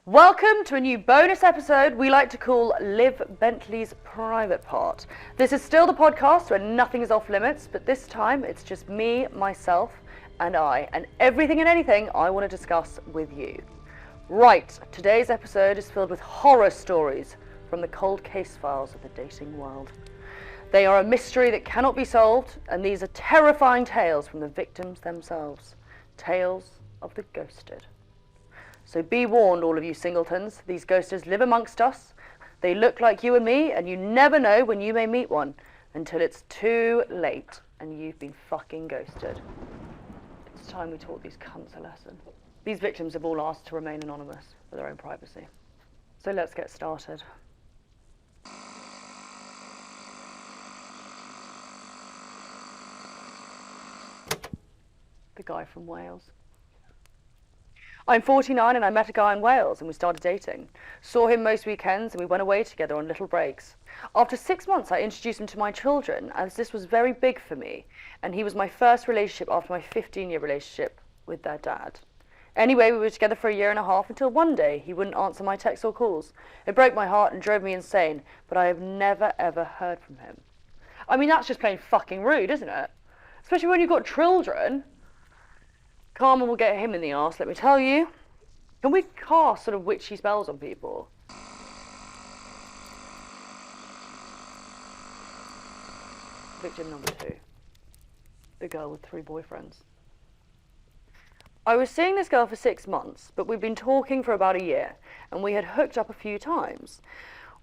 Welcome to a new bonus episode we like to call Liv Bentley's Private Part. This is still the podcast where nothing is off limits, but this time it's just me, myself, and I, and everything and anything I want to discuss with you. Right, today's episode is filled with horror stories from the cold case files of the dating world. They are a mystery that cannot be solved, and these are terrifying tales from the victims themselves. Tales of the ghosted. So be warned, all of you singletons, these ghosters live amongst us. They look like you and me, and you never know when you may meet one until it's too late and you've been fucking ghosted. It's time we taught these cunts a lesson. These victims have all asked to remain anonymous for their own privacy. So let's get started. The guy from Wales. I'm 49 and I met a guy in Wales and we started dating. Saw him most weekends and we went away together on little breaks. After 6 months I introduced him to my children, as this was very big for me, and he was my first relationship after my 15-year relationship with their dad. Anyway, we were together for a year and a half until one day he wouldn't answer my texts or calls. It broke my heart and drove me insane, but I have never ever heard from him. I mean, that's just plain fucking rude, isn't it? Especially when you've got children. Karma will get him in the arse, let me tell you. Can we cast sort of witchy spells on people? Victim number 2. The girl with 3 boyfriends. I was seeing this girl for 6 months, but we'd been talking for about a year, and we had hooked up a few times.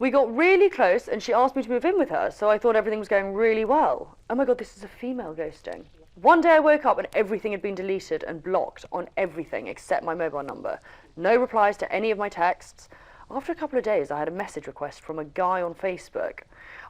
We got really close, and she asked me to move in with her, so I thought everything was going really well. Oh my god, this is a female ghosting. One day I woke up and everything had been deleted and blocked on everything except my mobile number. No replies to any of my texts. After a couple of days I had a message request from a guy on Facebook.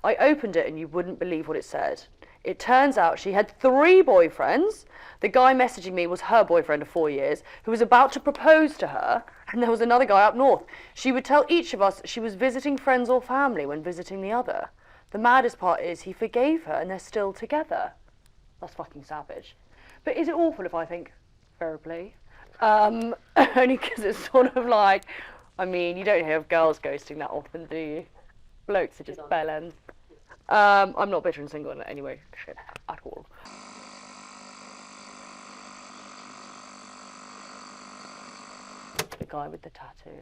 I opened it and you wouldn't believe what it said. It turns out she had 3 boyfriends. The guy messaging me was her boyfriend of 4 years, who was about to propose to her, and there was another guy up north. She would tell each of us she was visiting friends or family when visiting the other. The maddest part is he forgave her and they're still together. That's fucking savage. But is it awful if I think, fair play? Only because it's sort of like, I mean, you don't hear of girls ghosting that often, do you? Blokes are just bellends. I'm not bitter and single in any way, shit, at all. The guy with the tattoo.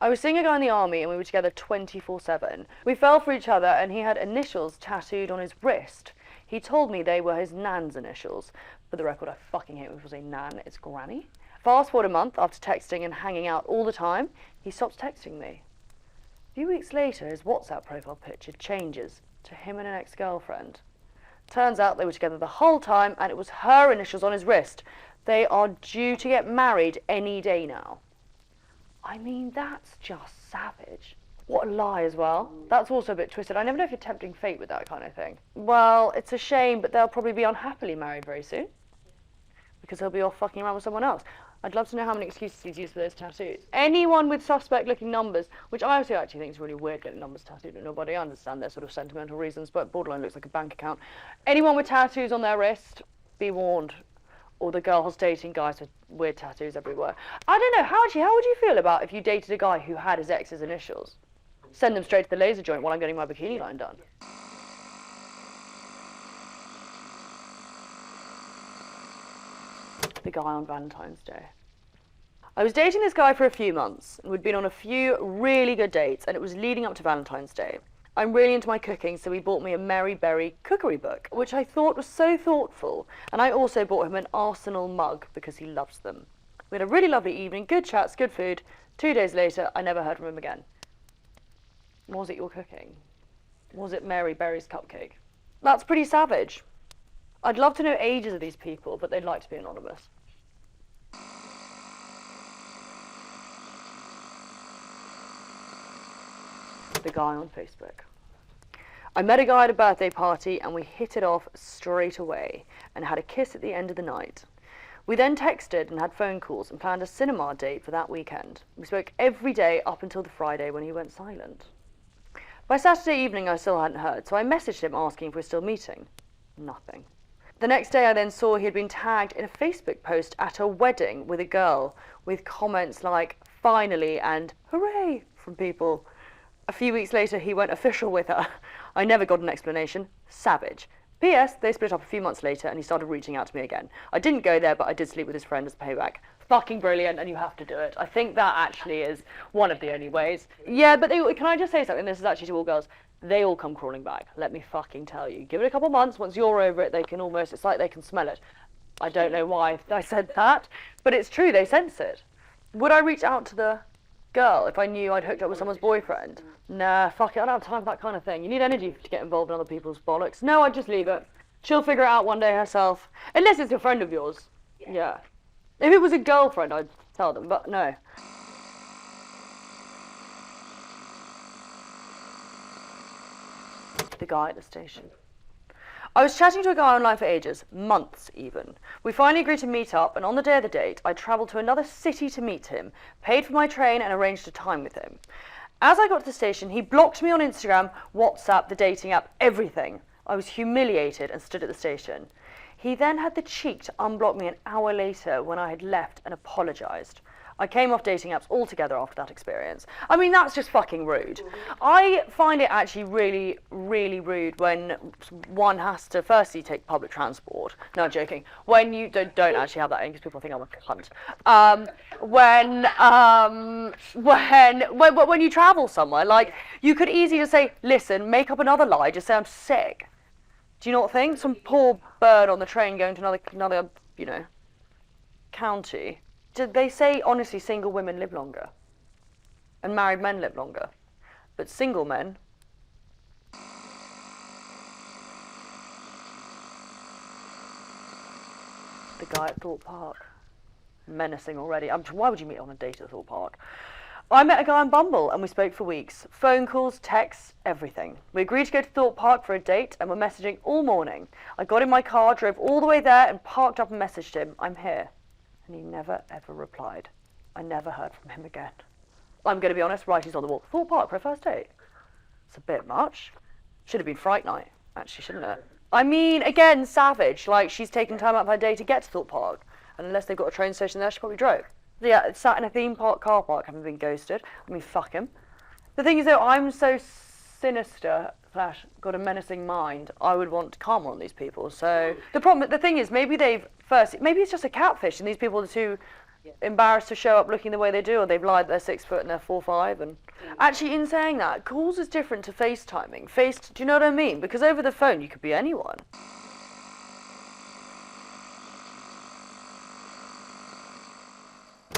I was seeing a guy in the army and we were together 24/7. We fell for each other and he had initials tattooed on his wrist. He told me they were his nan's initials. For the record, I fucking hate when people say nan, it's granny. Fast forward a month, after texting and hanging out all the time, he stops texting me. A few weeks later, his WhatsApp profile picture changes to him and an ex-girlfriend. Turns out they were together the whole time and it was her initials on his wrist. They are due to get married any day now. I mean, that's just savage. What a lie as well. That's also a bit twisted. I never know if you're tempting fate with that kind of thing. Well, it's a shame, but they'll probably be unhappily married very soon. Because he'll be off fucking around with someone else. I'd love to know how many excuses he's used for those tattoos. Anyone with suspect-looking numbers, which I also actually think is really weird getting numbers tattooed at nobody. I understand their sort of sentimental reasons, but borderline looks like a bank account. Anyone with tattoos on their wrist, be warned. Or the girls dating guys with weird tattoos everywhere. I don't know, how would you feel about if you dated a guy who had his ex's initials? Send them straight to the laser joint while I'm getting my bikini line done. The guy on Valentine's Day. I was dating this guy for a few months, and we'd been on a few really good dates, and it was leading up to Valentine's Day. I'm really into my cooking, so he bought me a Mary Berry cookery book, which I thought was so thoughtful, and I also bought him an Arsenal mug because he loves them. We had a really lovely evening, good chats, good food. 2 days later, I never heard from him again. Was it your cooking? Was it Mary Berry's cupcake? That's pretty savage. I'd love to know ages of these people, but they'd like to be anonymous. The guy on Facebook. I met a guy at a birthday party and we hit it off straight away and had a kiss at the end of the night. We then texted and had phone calls and planned a cinema date for that weekend. We spoke every day up until the Friday when he went silent. By Saturday evening I still hadn't heard, so I messaged him asking if we're still meeting. Nothing. The next day I then saw he had been tagged in a Facebook post at a wedding with a girl with comments like, finally, and hooray from people. A few weeks later, he went official with her. I never got an explanation. Savage. P.S. They split up a few months later and he started reaching out to me again. I didn't go there, but I did sleep with his friend as payback. Fucking brilliant, and you have to do it. I think that actually is one of the only ways. Yeah, but can I just say something? This is actually to all girls. They all come crawling back. Let me fucking tell you. Give it a couple months. Once you're over it, they can almost, it's like they can smell it. I don't know why I said that, but it's true. They sense it. Would I reach out to the girl if I knew I'd hooked up with someone's boyfriend? Nah, fuck it, I don't have time for that kind of thing. You need energy to get involved in other people's bollocks. No, I'd just leave it. She'll figure it out one day herself. Unless it's a friend of yours. Yeah. If it was a girlfriend, I'd tell them, but no. The guy at the station. I was chatting to a guy online for ages, months even. We finally agreed to meet up, and on the day of the date, I travelled to another city to meet him, paid for my train and arranged a time with him. As I got to the station, he blocked me on Instagram, WhatsApp, the dating app, everything. I was humiliated and stood at the station. He then had the cheek to unblock me an hour later when I had left and apologised. I came off dating apps altogether after that experience. I mean, that's just fucking rude. I find it actually really, really rude when one has to firstly take public transport. No, I'm joking. When you don't actually have that in because people think I'm a cunt. When you travel somewhere, like, you could easily just say, listen, make up another lie, just say I'm sick. Do you not think? Some poor bird on the train going to another, you know, county. Did they say, honestly, single women live longer? And married men live longer? But single men... The guy at Thorpe Park. Menacing already. Why would you meet on a date at Thorpe Park? I met a guy on Bumble and we spoke for weeks. Phone calls, texts, everything. We agreed to go to Thorpe Park for a date and were messaging all morning. I got in my car, drove all the way there and parked up and messaged him, I'm here. And he never ever replied. I never heard from him again. I'm going to be honest, writing's on the wall. Thorpe Park for a first date? It's a bit much. Should have been Fright Night, actually, shouldn't it? I mean, again, savage. Like, she's taken time out of her day to get to Thorpe Park. And unless they've got a train station there, she probably drove. Yeah, it's sat in a theme park car park, having been ghosted. I mean, fuck him. The thing is, though, I'm so sinister / got a menacing mind, I would want karma on these people. So the thing is, maybe it's just a catfish, and these people are too embarrassed to show up looking the way they do, or they've lied they're 6 foot and they're 4'5". And actually, in saying that, calls is different to FaceTiming. Do you know what I mean? Because over the phone, you could be anyone.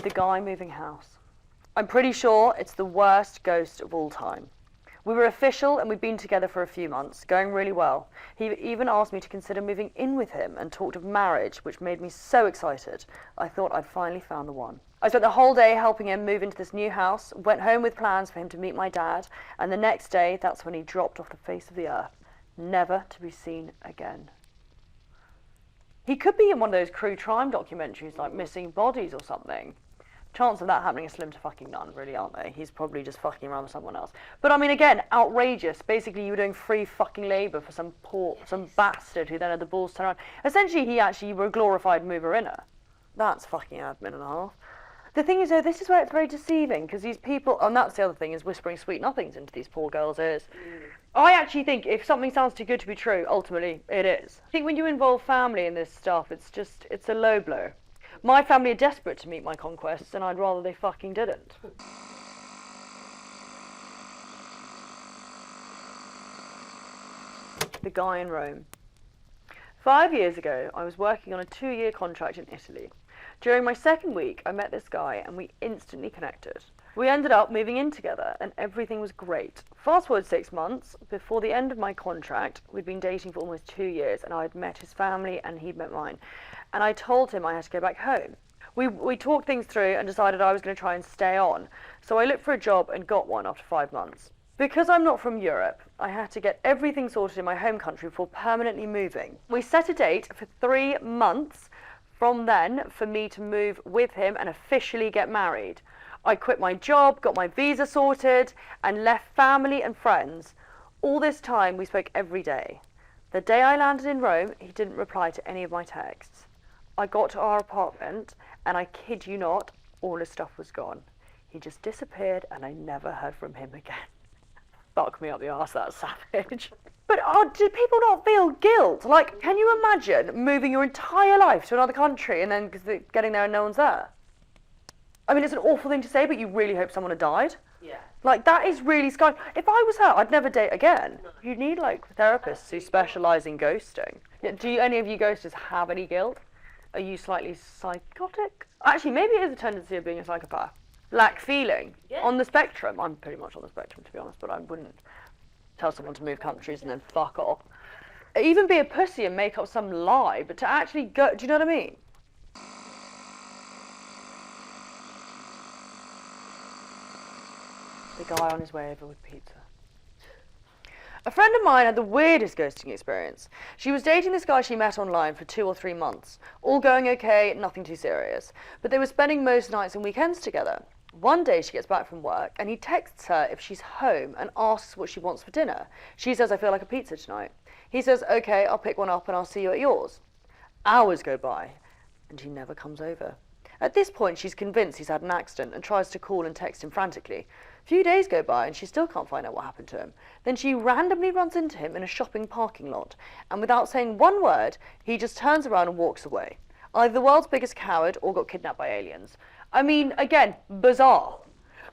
The guy moving house. I'm pretty sure it's the worst ghost of all time. We were official and we'd been together for a few months, going really well. He even asked me to consider moving in with him and talked of marriage, which made me so excited. I thought I'd finally found the one. I spent the whole day helping him move into this new house, went home with plans for him to meet my dad, and the next day, that's when he dropped off the face of the earth, never to be seen again. He could be in one of those true crime documentaries like Missing Bodies or something. Chance of that happening is slim to fucking none, really, aren't they? He's probably just fucking around with someone else. But I mean, again, outrageous. Basically, you were doing free fucking labour for some bastard who then had the balls to turn around. Essentially, you were a glorified mover-inner. That's fucking admin and a half. The thing is, though, this is where it's very deceiving, because these people, and that's the other thing, is whispering sweet nothings into these poor girls' ears. I actually think if something sounds too good to be true, ultimately, it is. I think when you involve family in this stuff, it's a low blow. My family are desperate to meet my conquests, and I'd rather they fucking didn't. The guy in Rome. 5 years ago, I was working on a 2-year contract in Italy. During my second week, I met this guy, and we instantly connected. We ended up moving in together, and everything was great. Fast forward 6 months, before the end of my contract, we'd been dating for almost 2 years, and I'd met his family, and he'd met mine. And I told him I had to go back home. We talked things through and decided I was going to try and stay on. So I looked for a job and got one after 5 months. Because I'm not from Europe, I had to get everything sorted in my home country before permanently moving. We set a date for 3 months from then for me to move with him and officially get married. I quit my job, got my visa sorted, and left family and friends. All this time we spoke every day. The day I landed in Rome, he didn't reply to any of my texts. I got to our apartment, and I kid you not, all his stuff was gone. He just disappeared and I never heard from him again. Fuck me up the arse, that's savage. But do people not feel guilt? Like, can you imagine moving your entire life to another country and then getting there and no one's there? I mean, it's an awful thing to say, but you really hope someone had died. Yeah. Like, that is really scary. If I was her, I'd never date again. No. You need, like, therapists who specialise in ghosting. Do any of you ghosters have any guilt? Are you slightly psychotic? Actually, maybe it is a tendency of being a psychopath. Lack feeling. Yeah. On the spectrum. I'm pretty much on the spectrum, to be honest, but I wouldn't tell someone to move countries and then fuck off. Even be a pussy and make up some lie, but to actually go... Do you know what I mean? The guy on his way over with pizza. A friend of mine had the weirdest ghosting experience. She was dating this guy she met online for 2 or 3 months. All going okay, nothing too serious. But they were spending most nights and weekends together. One day she gets back from work and he texts her if she's home and asks what she wants for dinner. She says, I feel like a pizza tonight. He says, okay, I'll pick one up and I'll see you at yours. Hours go by and he never comes over. At this point, she's convinced he's had an accident and tries to call and text him frantically. A few days go by and she still can't find out what happened to him. Then she randomly runs into him in a shopping parking lot, and without saying one word, he just turns around and walks away. Either the world's biggest coward or got kidnapped by aliens. I mean, again, bizarre.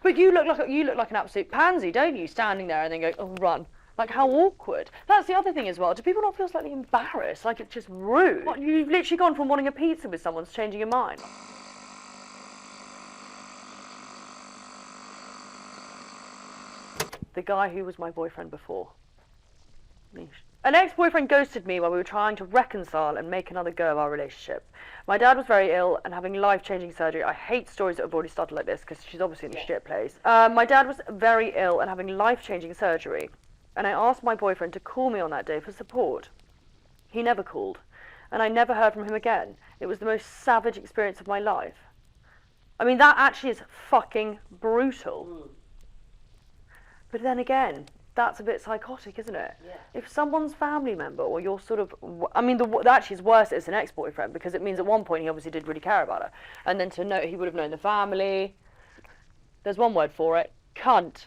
But you look like an absolute pansy, don't you? Standing there and then going, oh, run. Like, how awkward. That's the other thing as well. Do people not feel slightly embarrassed? Like, it's just rude. What, you've literally gone from wanting a pizza with someone to changing your mind. The guy who was my boyfriend before. An ex-boyfriend ghosted me while we were trying to reconcile and make another go of our relationship. My dad was very ill and having life-changing surgery. I hate stories that have already started like this because she's obviously in a shit place. My dad was very ill and having life-changing surgery, and I asked my boyfriend to call me on that day for support. He never called, and I never heard from him again. It was the most savage experience of my life. I mean, that actually is fucking brutal. But then again, that's a bit psychotic, isn't it? Yeah. If someone's family member or you're sort of... I mean, actually is worse it's an ex-boyfriend, because it means at one point he obviously did really care about her. And then to know he would have known the family. There's one word for it. Cunt.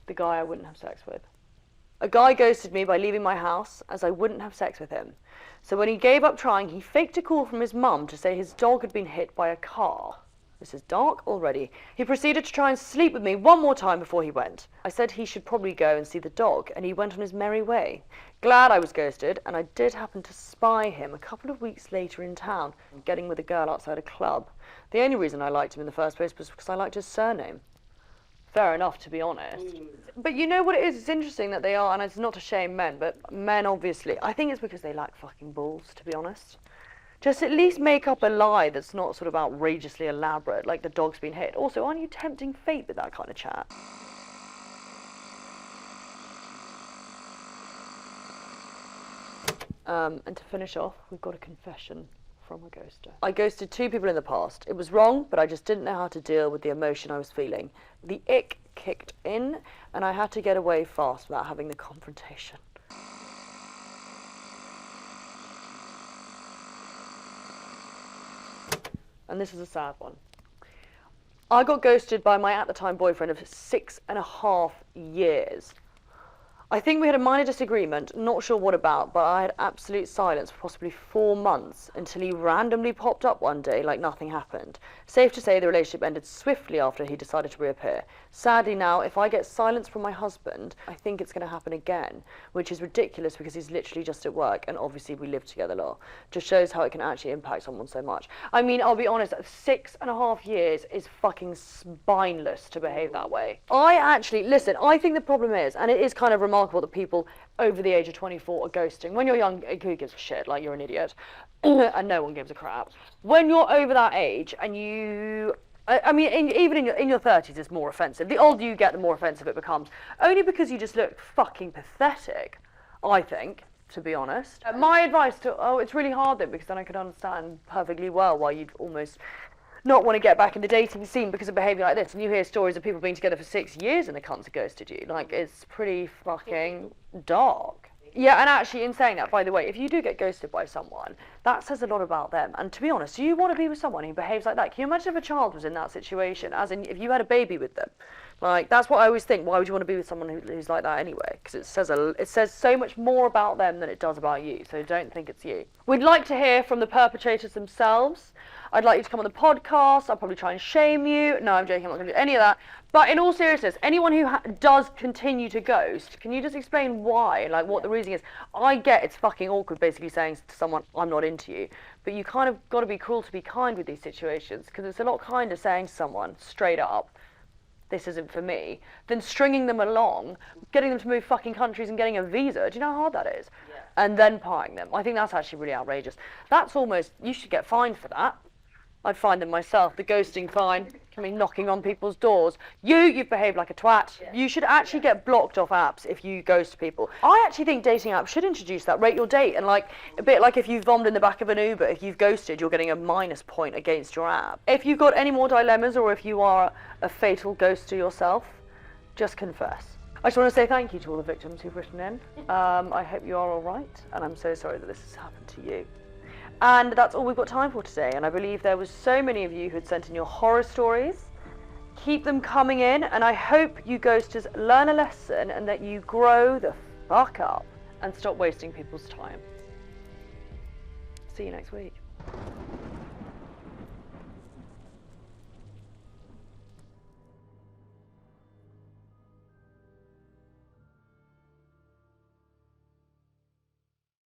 The guy I wouldn't have sex with. A guy ghosted me by leaving my house as I wouldn't have sex with him. So when he gave up trying, he faked a call from his mum to say his dog had been hit by a car. This is dark already. He proceeded to try and sleep with me one more time before he went. I said he should probably go and see the dog, and he went on his merry way. Glad I was ghosted, and I did happen to spy him a couple of weeks later in town, getting with a girl outside a club. The only reason I liked him in the first place was because I liked his surname. Fair enough, to be honest. But you know what it is? It's interesting that they are, and it's not to shame men, but men obviously, I think it's because they lack fucking balls, to be honest. Just at least make up a lie that's not sort of outrageously elaborate, like the dog's been hit. Also, aren't you tempting fate with that kind of chat? And to finish off, we've got a confession from a ghoster. I ghosted 2 people in the past. It was wrong, but I just didn't know how to deal with the emotion I was feeling. The ick kicked in, and I had to get away fast without having the confrontation. And this is a sad one. I got ghosted by my at-the-time boyfriend of 6.5 years. I think we had a minor disagreement, not sure what about, but I had absolute silence for possibly 4 months until he randomly popped up one day like nothing happened. Safe to say the relationship ended swiftly after he decided to reappear. Sadly now, if I get silence from my husband, I think it's going to happen again, which is ridiculous because he's literally just at work and obviously we live together a lot. Just shows how it can actually impact someone so much. I mean, I'll be honest, 6.5 years is fucking spineless to behave that way. Listen, I think the problem is, and it is kind of remarkable that people over the age of 24 are ghosting. When you're young, who gives a shit? Like, you're an idiot. And no one gives a crap. When you're over that age and you... I mean, even in your 30s, it's more offensive. The older you get, the more offensive it becomes. Only because you just look fucking pathetic, I think, to be honest. My advice it's really hard then, because then I could understand perfectly well why you'd almost not want to get back in the dating scene because of behaviour like this. And you hear stories of people being together for 6 years and the cunts have ghosted you. Like, it's pretty fucking dark. Yeah, and actually, in saying that, by the way, if you do get ghosted by someone, that says a lot about them. And to be honest, do you want to be with someone who behaves like that? Can you imagine if a child was in that situation, as in if you had a baby with them? Like, that's what I always think. Why would you want to be with someone who's like that anyway? Because it says so much more about them than it does about you. So don't think it's you. We'd like to hear from the perpetrators themselves. I'd like you to come on the podcast. I'll probably try and shame you. No, I'm joking. I'm not going to do any of that. But in all seriousness, anyone who does continue to ghost, can you just explain why and like what the reason is? I get it's fucking awkward basically saying to someone, I'm not into you. But you kind of got to be cruel to be kind with these situations, because it's a lot kinder saying to someone straight up, this isn't for me, than stringing them along, getting them to move fucking countries and getting a visa. Do you know how hard that is? Yeah. And then parting them. I think that's actually really outrageous. That's almost, you should get fined for that. I'd find them myself. The ghosting fine can be knocking on people's doors. You've behaved like a twat. Yeah. You should actually get blocked off apps if you ghost people. I actually think dating apps should introduce that. Rate your date, and like a bit like if you've bombed in the back of an Uber, if you've ghosted, you're getting a minus point against your app. If you've got any more dilemmas, or if you are a fatal ghoster yourself, just confess. I just want to say thank you to all the victims who've written in. I hope you are all right, and I'm so sorry that this has happened to you. And that's all we've got time for today, and I believe there was so many of you who had sent in your horror stories. Keep them coming in, and I hope you ghosters learn a lesson and that you grow the fuck up and stop wasting people's time. See you next week.